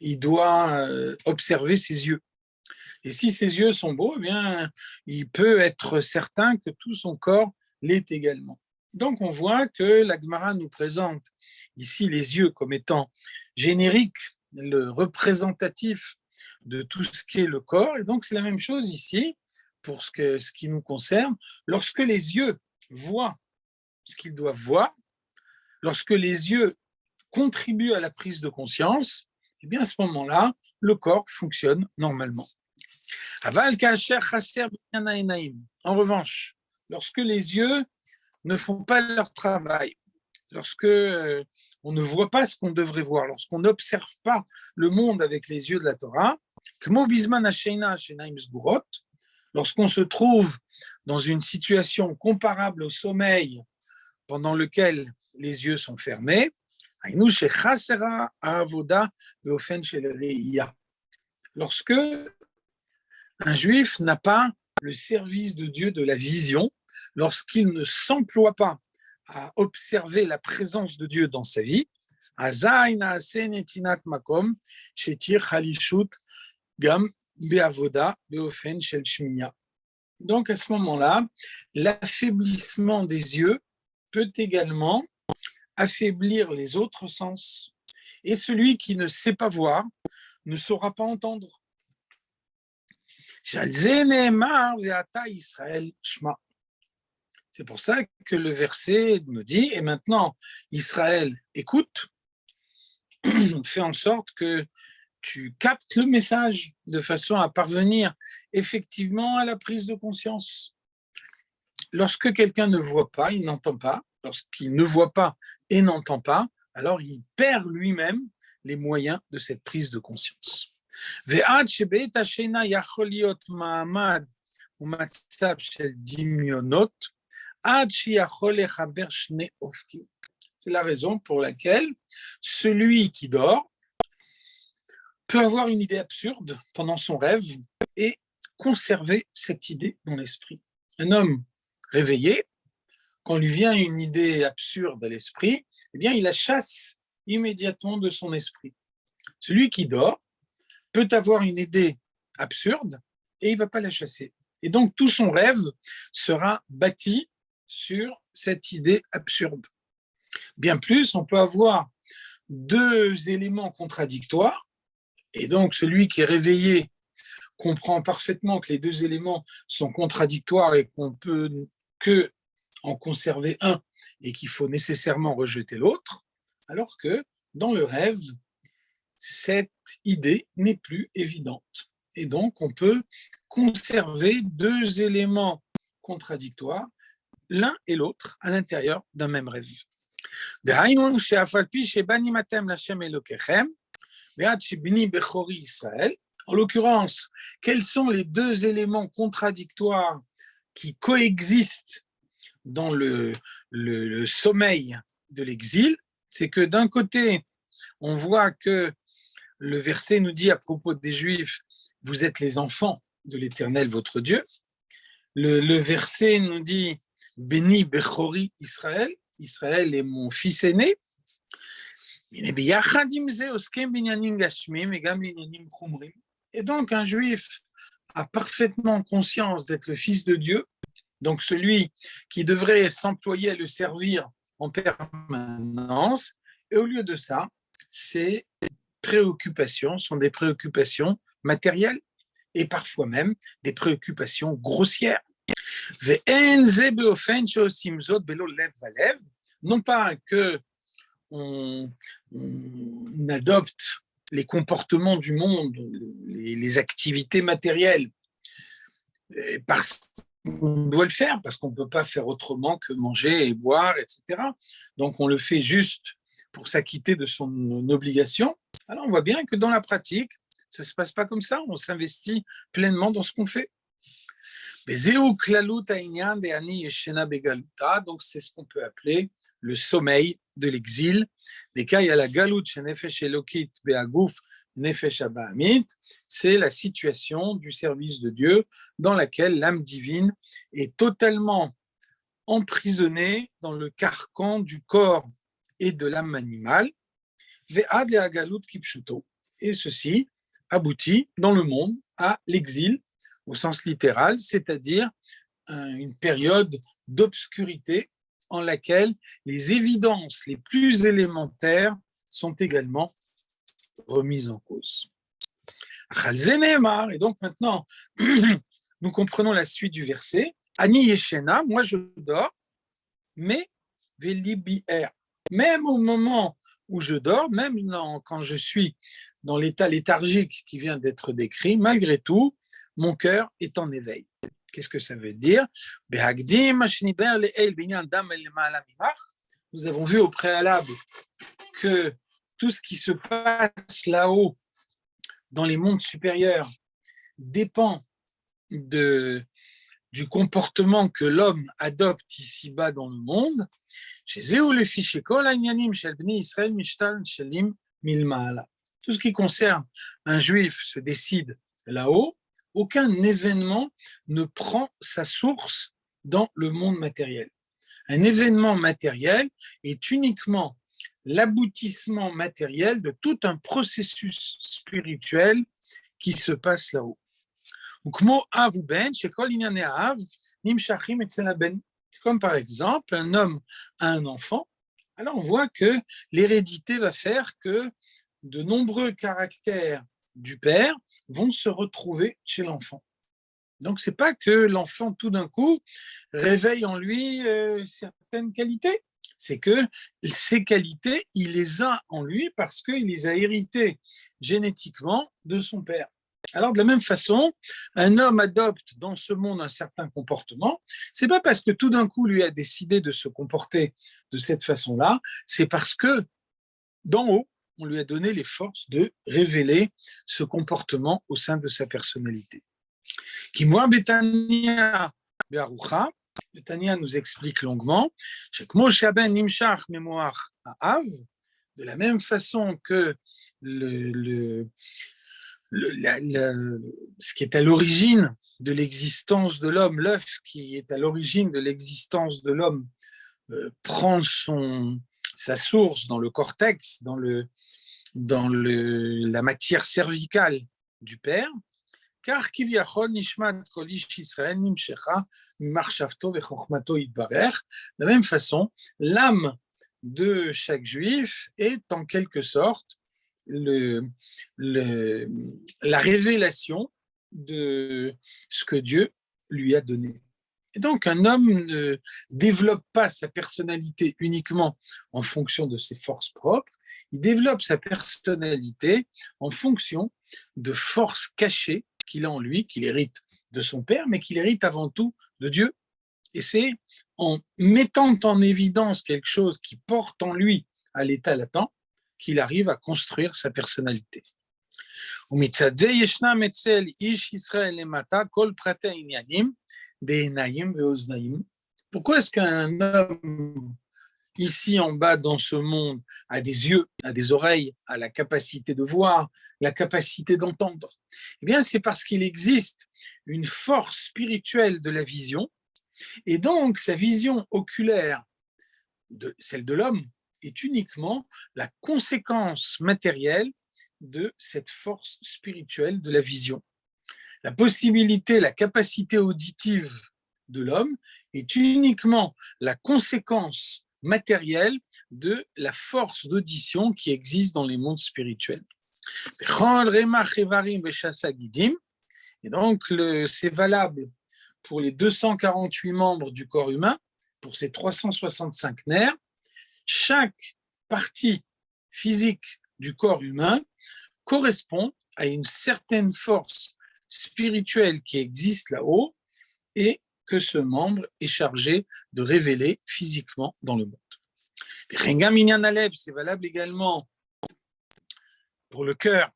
il doit observer ses yeux. Et si ses yeux sont beaux, eh bien, il peut être certain que tout son corps l'est également. Donc, on voit que la Gemara nous présente ici les yeux comme étant génériques, le représentatif de tout ce qui est le corps. Et donc, c'est la même chose ici pour ce qui nous concerne. Lorsque les yeux voient ce qu'ils doivent voir, lorsque les yeux contribuent à la prise de conscience, eh bien, à ce moment-là, le corps fonctionne normalement. En revanche, lorsque les yeux ne font pas leur travail, lorsque on ne voit pas ce qu'on devrait voir, lorsqu'on n'observe pas le monde avec les yeux de la Torah, lorsqu'on se trouve dans une situation comparable au sommeil pendant lequel les yeux sont fermés, lorsque un juif n'a pas le service de Dieu de la vision, lorsqu'il ne s'emploie pas à observer la présence de Dieu dans sa vie, donc à ce moment-là, l'affaiblissement des yeux peut également affaiblir les autres sens. Et celui qui ne sait pas voir ne saura pas entendre. C'est pour ça que le verset nous dit, et maintenant Israël écoute, fais en sorte que tu captes le message de façon à parvenir effectivement à la prise de conscience. Lorsque quelqu'un ne voit pas, il n'entend pas, lorsqu'il ne voit pas et n'entend pas, alors il perd lui-même les moyens de cette prise de conscience. ועד שבעת השינה יכול להיות מעמד ומצב של דמיונות, עד שיכול לחבר שני אופקים. C'est la raison pour laquelle celui qui dort peut avoir une idée absurde pendant son rêve et conserver cette idée dans l'esprit. Un homme réveillé, quand lui vient une idée absurde à l'esprit, eh bien, il la chasse immédiatement de son esprit. Celui qui dort peut avoir une idée absurde et il ne va pas la chasser. Et donc, tout son rêve sera bâti sur cette idée absurde. Bien plus, on peut avoir deux éléments contradictoires et donc celui qui est réveillé comprend parfaitement que les deux éléments sont contradictoires et qu'on peut que en conserver un et qu'il faut nécessairement rejeter l'autre, alors que dans le rêve, cette idée n'est plus évidente. Et donc, on peut conserver deux éléments contradictoires, l'un et l'autre, à l'intérieur d'un même rêve. En l'occurrence, quels sont les deux éléments contradictoires qui coexistent dans le sommeil de l'exil? C'est que d'un côté, on voit que le verset nous dit à propos des Juifs, vous êtes les enfants de l'Éternel, votre Dieu. Le verset nous dit, béni Bechori Israël, Israël est mon fils aîné. Et donc un Juif a parfaitement conscience d'être le fils de Dieu, donc celui qui devrait s'employer à le servir en permanence, et au lieu de ça, ces préoccupations sont des préoccupations matérielles et parfois même des préoccupations grossières. Non pas que on adopte les comportements du monde, les activités matérielles, parce qu'on doit le faire, parce qu'on ne peut pas faire autrement que manger et boire, etc. Donc on le fait juste pour s'acquitter de son obligation. Alors on voit bien que dans la pratique, ça ne se passe pas comme ça, on s'investit pleinement dans ce qu'on fait. Donc c'est ce qu'on peut appeler le sommeil de l'exil. Des cas, il y a la galout chez Nefesh Elokit Be'agouf Nefesh Abahamit, c'est la situation du service de Dieu dans laquelle l'âme divine est totalement emprisonnée dans le carcan du corps et de l'âme animale. Ve'ad le galout kipshuto. Et ceci aboutit dans le monde à l'exil au sens littéral, c'est-à-dire une période d'obscurité en laquelle les évidences les plus élémentaires sont également remises en cause. Et donc maintenant, nous comprenons la suite du verset. Ani yeshena, moi je dors, mais velibier, même au moment où je dors, même quand je suis dans l'état léthargique qui vient d'être décrit, malgré tout, mon cœur est en éveil. Qu'est-ce que ça veut dire? Nous avons vu au préalable que tout ce qui se passe là-haut, dans les mondes supérieurs, dépend du comportement que l'homme adopte ici-bas dans le monde. Tout ce qui concerne un juif se décide là-haut. Aucun événement ne prend sa source dans le monde matériel. Un événement matériel est uniquement l'aboutissement matériel de tout un processus spirituel qui se passe là-haut. Comme par exemple, un homme a un enfant, alors on voit que l'hérédité va faire que de nombreux caractères du père vont se retrouver chez l'enfant. Donc, ce n'est pas que l'enfant, tout d'un coup, réveille en lui certaines qualités. C'est que ces qualités, il les a en lui parce qu'il les a héritées génétiquement de son père. Alors, de la même façon, un homme adopte dans ce monde un certain comportement. Ce n'est pas parce que tout d'un coup, lui a décidé de se comporter de cette façon-là, c'est parce que d'en haut, on lui a donné les forces de révéler ce comportement au sein de sa personnalité. Kimoa Betania Be'arucha, Betania nous explique longuement, de la même façon que ce qui est à l'origine de l'existence de l'homme, l'œuf qui est à l'origine de l'existence de l'homme, prend sa source dans le cortex, dans la matière cervicale du père, car de la même façon, l'âme de chaque juif est en quelque sorte la révélation de ce que Dieu lui a donné. Et donc, un homme ne développe pas sa personnalité uniquement en fonction de ses forces propres, il développe sa personnalité en fonction de forces cachées qu'il a en lui, qu'il hérite de son père, mais qu'il hérite avant tout de Dieu. Et c'est en mettant en évidence quelque chose qui porte en lui à l'état latent qu'il arrive à construire sa personnalité. Pourquoi est-ce qu'un homme ici en bas dans ce monde a des yeux, a des oreilles, a la capacité de voir, la capacité d'entendre? Eh bien, c'est parce qu'il existe une force spirituelle de la vision, et donc sa vision oculaire, celle de l'homme, est uniquement la conséquence matérielle de cette force spirituelle de la vision. La possibilité, la capacité auditive de l'homme est uniquement la conséquence matérielle de la force d'audition qui existe dans les mondes spirituels. Et donc, c'est valable pour les 248 membres du corps humain, pour ces 365 nerfs. Chaque partie physique du corps humain correspond à une certaine force spirituelle qui existe là-haut et que ce membre est chargé de révéler physiquement dans le monde. Rengam Inyan Alev, c'est valable également pour le cœur.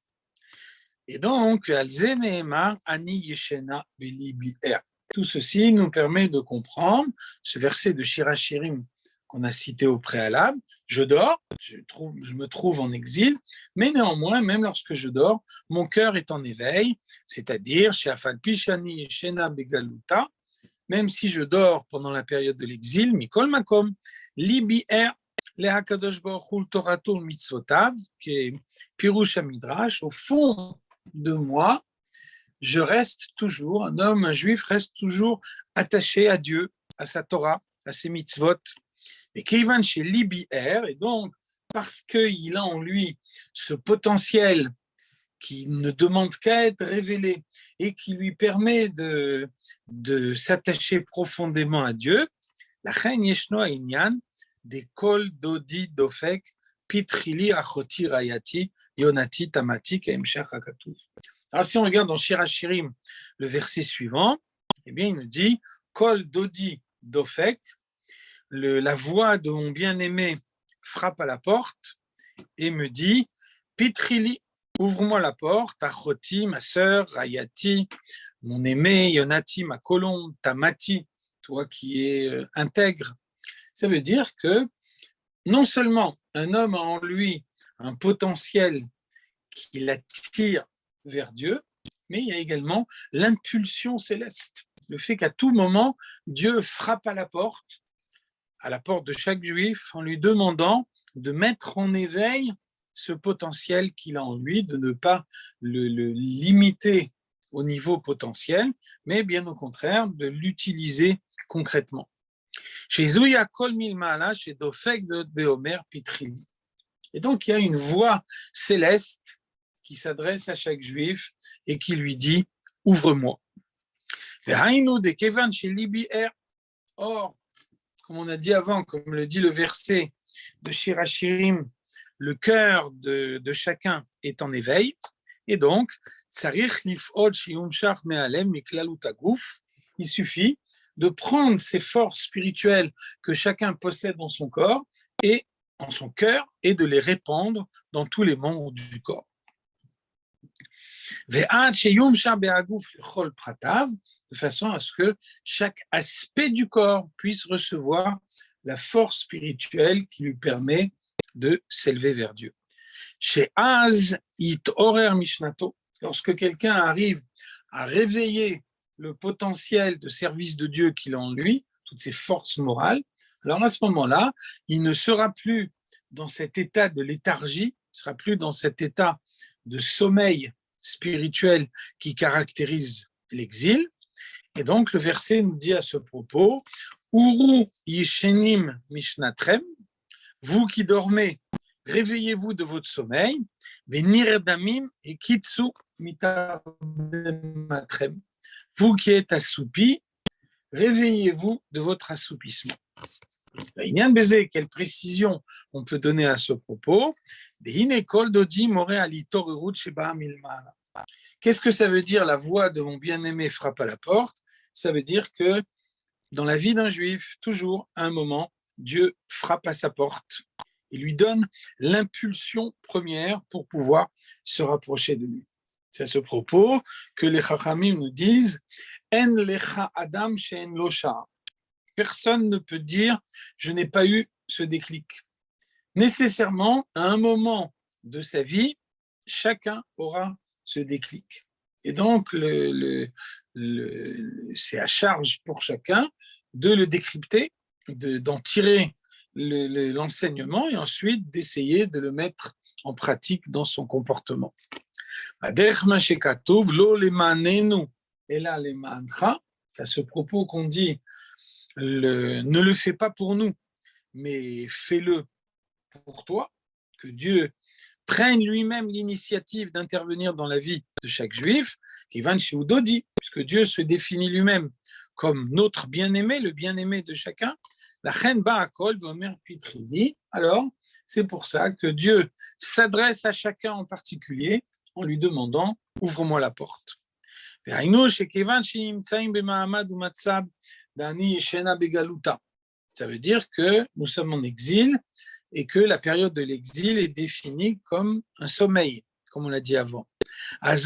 Et donc, Alze Nehemar Ani Yeshena Belibi Er. Tout ceci nous permet de comprendre ce verset de Shir HaShirim qu'on a cité au préalable. Je dors, je me trouve en exil, mais néanmoins, même lorsque je dors, mon cœur est en éveil, c'est-à-dire She'afal pi shani yeshena begaluta, même si je dors pendant la période de l'exil, Mikol Makom, Libi Er, le Hakadosh Baruch Hu Torato Mitzvotav, qui est Pirush HaMidrash, au fond de moi, je reste toujours, un homme, un juif reste toujours attaché à Dieu, à sa Torah, à ses mitzvot. Et Keivan chez Libi Er, et donc, parce qu'il a en lui ce potentiel qui ne demande qu'à être révélé et qui lui permet de s'attacher profondément à Dieu, la Chen Yeshno Inyan, des Kol Dodi Dofek, Pitrili Achoti Rayati, Yonati Tamati Kaimshach Hakatuf. Alors, si on regarde dans Shir HaShirim, le verset suivant, eh bien, il nous dit Kol Dodi Dofek, la voix de mon bien-aimé frappe à la porte et me dit Pitrili, ouvre-moi la porte, Achoti, ma sœur, Rayati, mon aimé, Yonati, ma colombe, Tamati, toi qui es intègre. Ça veut dire que non seulement un homme a en lui un potentiel qui l'attire vers Dieu, mais il y a également l'impulsion céleste. Le fait qu'à tout moment, Dieu frappe à la porte de chaque juif en lui demandant de mettre en éveil ce potentiel qu'il a en lui, de ne pas le limiter au niveau potentiel, mais bien au contraire, de l'utiliser concrètement. Chez Zouya Kol Milmala, chez Dofek de Beomer Pitrili. Et donc, il y a une voix céleste qui s'adresse à chaque juif et qui lui dit « Ouvre-moi ». Or, comme on a dit avant, comme le dit le verset de Shir HaShirim, le cœur de chacun est en éveil, et donc, il suffit de prendre ces forces spirituelles que chacun possède dans son corps et dans son cœur et de les répandre dans tous les membres du corps. De façon à ce que chaque aspect du corps puisse recevoir la force spirituelle qui lui permet de s'élever vers Dieu. Chez Az it horer mishnato, lorsque quelqu'un arrive à réveiller le potentiel de service de Dieu qu'il a en lui, toutes ses forces morales, alors à ce moment-là, il ne sera plus dans cet état de léthargie, il ne sera plus dans cet état de sommeil spirituel qui caractérise l'exil. Et donc le verset nous dit à ce propos, Uru yishenim mishnatrem, vous qui dormez, réveillez-vous de votre sommeil, veniredamim et kitsu mitardematrem, vous qui êtes assoupi, réveillez-vous de votre assoupissement. Quelle précision on peut donner à ce propos? Qu'est-ce que ça veut dire la voix de mon bien-aimé frappe à la porte? Ça veut dire que dans la vie d'un juif, toujours à un moment, Dieu frappe à sa porte. Il lui donne l'impulsion première pour pouvoir se rapprocher de lui. C'est à ce propos que les Chachamim nous disent En lecha adam she'en lo sha'a. Personne ne peut dire je n'ai pas eu ce déclic. Nécessairement, à un moment de sa vie, chacun aura ce déclic. Et donc, c'est à charge pour chacun de le décrypter, d'en tirer l'enseignement et ensuite d'essayer de le mettre en pratique dans son comportement. À ce propos qu'on dit ne le fais pas pour nous, mais fais-le pour toi, que Dieu prenne lui-même l'initiative d'intervenir dans la vie de chaque juif, puisque Dieu se définit lui-même comme notre bien-aimé, le bien-aimé de chacun, la chen ba'akol v'omer pitrili, alors C'est pour ça que Dieu s'adresse à chacun en particulier en lui demandant « Ouvre-moi la porte ». Ça veut dire que nous sommes en exil et que la période de l'exil est définie comme un sommeil, comme on l'a dit avant. Ça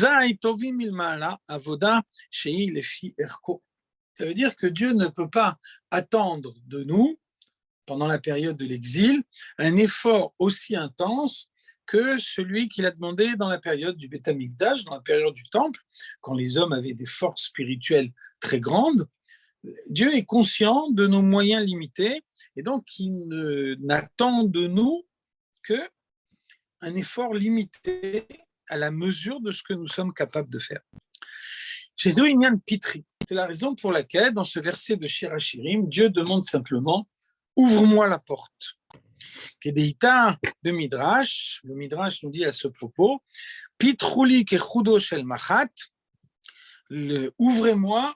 veut dire que Dieu ne peut pas attendre de nous, pendant la période de l'exil, un effort aussi intense que celui qu'il a demandé dans la période du Beth Amikdash, dans la période du Temple, quand les hommes avaient des forces spirituelles très grandes. Dieu est conscient de nos moyens limités et donc il n'attend de nous qu'un effort limité à la mesure de ce que nous sommes capables de faire. Chez Zoïnian Pitri, c'est la raison pour laquelle, dans ce verset de Shir Hashirim, Dieu demande simplement « Ouvre-moi la porte ». Kedeita de Midrash, le Midrash nous dit à ce propos « Pitrouli kechudo shel machat » ouvrez-moi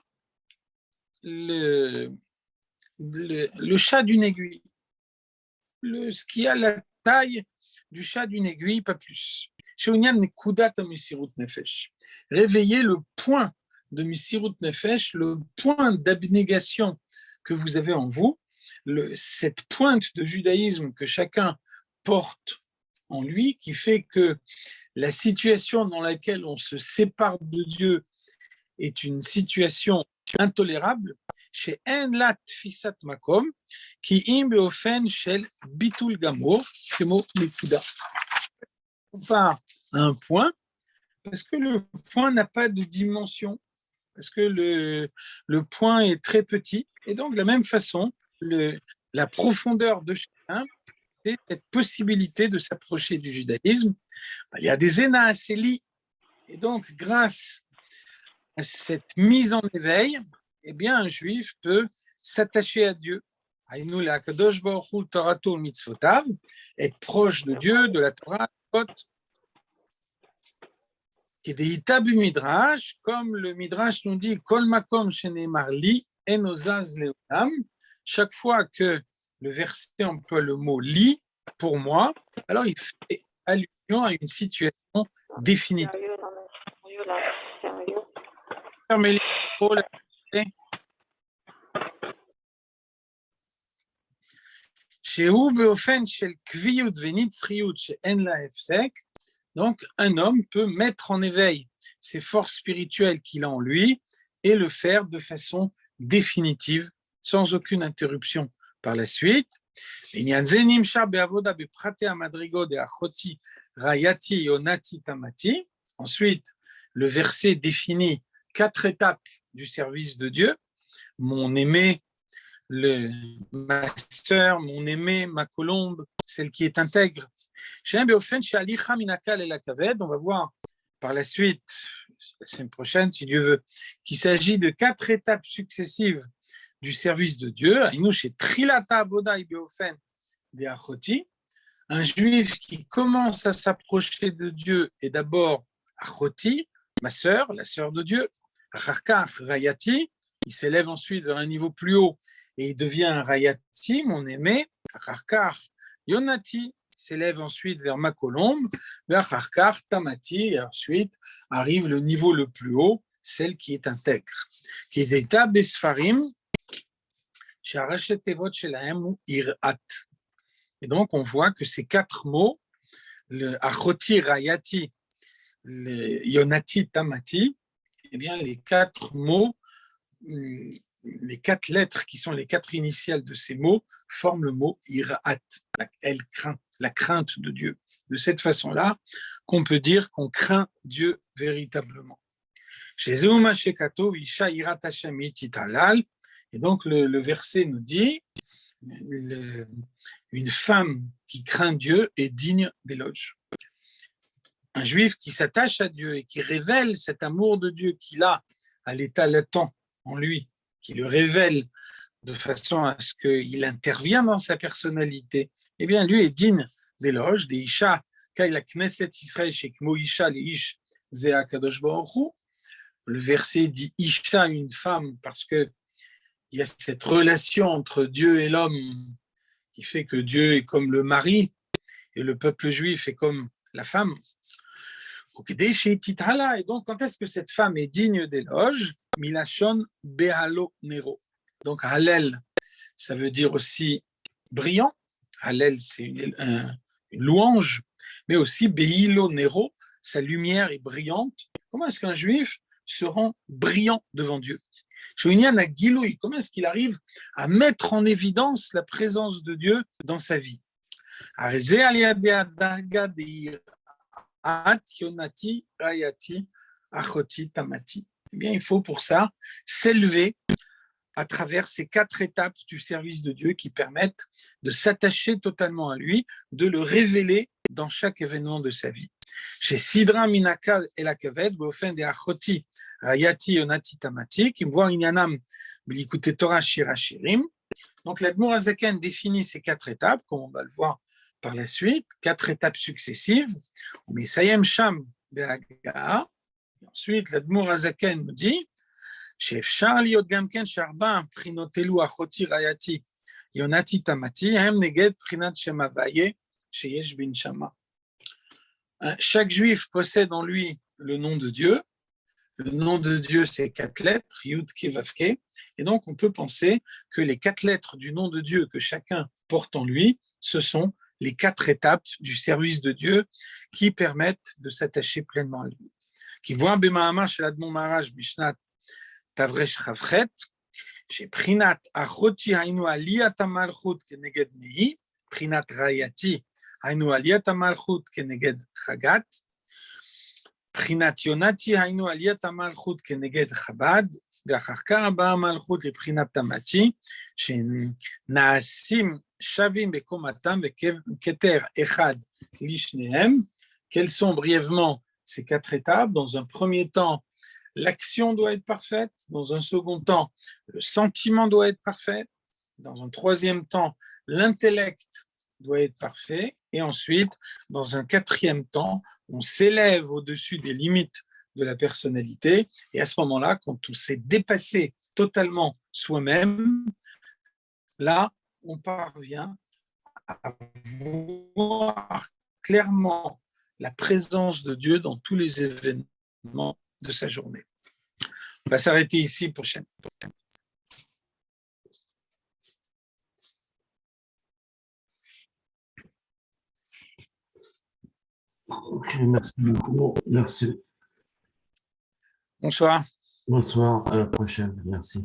le chat d'une aiguille, ce qui a la taille du chat d'une aiguille, pas plus. Réveillez le point de Misirut Nefesh, le point d'abnégation que vous avez en vous, cette pointe de judaïsme que chacun porte en lui, qui fait que la situation dans laquelle on se sépare de Dieu est une situation intolérable, chez Enlat Fisat Makom, qui imbeofen shel bitul gamor, kemo lekuda. On part à un point, parce que le point n'a pas de dimension, parce que le point est très petit, et donc de la même façon, la profondeur de chacun, c'est cette possibilité de s'approcher du judaïsme. Il y a des énaaseli, et donc grâce à cette mise en éveil, eh bien, un juif peut s'attacher à Dieu, être proche de Dieu, de la Torah, Midrash, comme le Midrash nous dit, Kol makom shenemar li enozaz leolam. Chaque fois que le verset emploie le mot li pour moi, alors il fait allusion à une situation définitive. Fermez les micros, donc, un homme peut mettre en éveil ses forces spirituelles qu'il a en lui et le faire de façon définitive, sans aucune interruption par la suite. Ensuite, le verset définit 4 étapes du service de Dieu. Mon aimé, ma sœur, mon aimé, ma colombe, celle qui est intègre. On va voir par la suite, la semaine prochaine, si Dieu veut, qu'il s'agit de 4 étapes successives du service de Dieu. Un juif qui commence à s'approcher de Dieu est d'abord Achoti, ma sœur, la sœur de Dieu. Rayati, il s'élève ensuite vers un niveau plus haut et il devient un Rayati, mon aimé. Yonati s'élève ensuite vers ma colombe, vers Tamati, et ensuite arrive le niveau le plus haut, celle qui est intègre. Qui est d'état Besfarim, et donc on voit que ces 4 mots, le Achoti, Rayati, le Yonati, Tamati, eh bien les 4 mots, les 4 lettres qui sont les 4 initiales de ces mots forment le mot Irat, elle craint, la crainte de Dieu. De cette façon-là, qu'on peut dire qu'on craint Dieu véritablement. Et donc le verset nous dit, une femme qui craint Dieu est digne d'éloge. Un juif qui s'attache à Dieu et qui révèle cet amour de Dieu qu'il a à l'état latent en lui, qui le révèle de façon à ce qu'il intervienne dans sa personnalité, eh bien, lui est digne d'éloge, des Isha, Kaila Knesset Israël, Shekmo Isha, les Ish, Zéa Kadosh Baruch Hu. Le verset dit Isha, une femme, parce qu'il y a cette relation entre Dieu et l'homme qui fait que Dieu est comme le mari et le peuple juif est comme la femme. Et donc, quand est-ce que cette femme est digne d'éloge? Milachon Behalo Nero. Donc, Hallel, ça veut dire aussi brillant. Hallel, c'est une louange, mais aussi Behilo Nero, sa lumière est brillante. Comment est-ce qu'un juif se rend brillant devant Dieu? Comment est-ce qu'il arrive à mettre en évidence la présence de Dieu dans sa vie? Eh bien, il faut pour ça s'élever à travers ces 4 étapes du service de Dieu qui permettent de s'attacher totalement à lui, de le révéler dans chaque événement de sa vie. Chez Sidra Minaka et la Kaved, Bofen de Achoti, Rayati Yonati Tamati, qui me voit Inyanam, Blikute Torah Shirachirim. Donc, l'Admour Azaken définit ces 4 étapes, comme on va le voir par la suite, 4 étapes successives. Misayem Sham Be'aga. Ensuite, l'Admour Azaken nous dit שאפשר להיות גם כן שארבע בחינות אלו אחותי רעייתי יונתי תמתי הם נגד בחינת שם הוויה שיש בנשמה. Chaque juif possède en lui le nom de Dieu. Le nom de Dieu, c'est 4 lettres, Yud Ke Vav Ke. Et donc, on peut penser que les 4 lettres du nom de Dieu que chacun porte en lui, ce sont les 4 étapes du service de Dieu qui permettent de s'attacher pleinement à lui. Qui voit Bemahama chez l'Admon Maharaj Mishnat Tavresh Chavchet, chez Prinat Achoti Hainu Aliyat Amalchut Keneged Mehi, Prinat Rayati Hainu Aliyat Amalchut Keneged Chagat, Prinat Yonati Hainu Aliyat Amalchut Keneged Chabad, ואחר כך הבאה המלכות לבחינת תמתי, שנעשים שווים בקומתם וכתר אחד לשניהם. Quelles sont brièvement ces 4 étapes? Dans un premier temps, l'action doit être parfaite. Dans un second temps, le sentiment doit être parfait. Dans un troisième temps, l'intellect doit être parfait. Et ensuite, dans un 4e temps, on s'élève au-dessus des limites de la personnalité. Et à ce moment-là, quand on s'est dépassé totalement soi-même, là, on parvient à voir clairement la présence de Dieu dans tous les événements de sa journée. On va s'arrêter ici pour prochaine. Ok, merci beaucoup. Merci. Bonsoir. Bonsoir, à la prochaine. Merci.